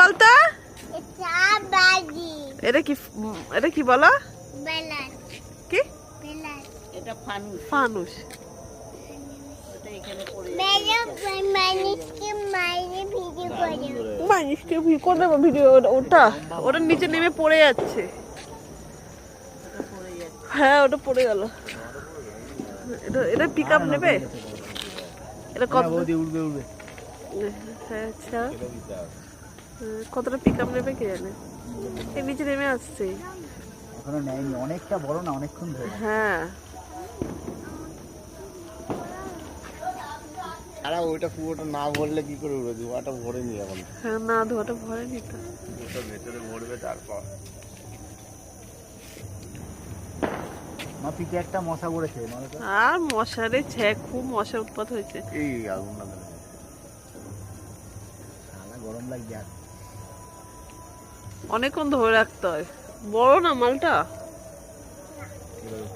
বলতো? এটা কি বলো? কি? এটা ফানুস। ফানুস। মানুষকে করে দেবো ভিডিও। ওটা নিচে নেমে পড়ে যাচ্ছে। হ্যাঁ, ওটা পড়ে গেল। এটা পিক আপ নেবে? এটা কত? হ্যাঁ, আচ্ছা, কতটা পিক আপ নেবে কে জানে। এর নিচে নেমে আসছে। অনেকটা বড় না, অনেকক্ষণ ধরে। হ্যাঁ, আরে ওইটা পুরোটা না ভরলে কি করে উড়বে? ধোঁয়াটা ভরে নি এখন। হ্যাঁ, না ধোয়াটা ভরেনি তো। ওটা ভেতরে ভরবে তারপর। মা পিঠে একটা মশা পড়েছে। আর মশারে খুব মশার উৎপাত হয়েছে। এই আগুন না ধরে শালা গরম লাগছে। আর অনেকক্ষণ ধরে রাখতে হয়। বড় না মালটা। কিভাবে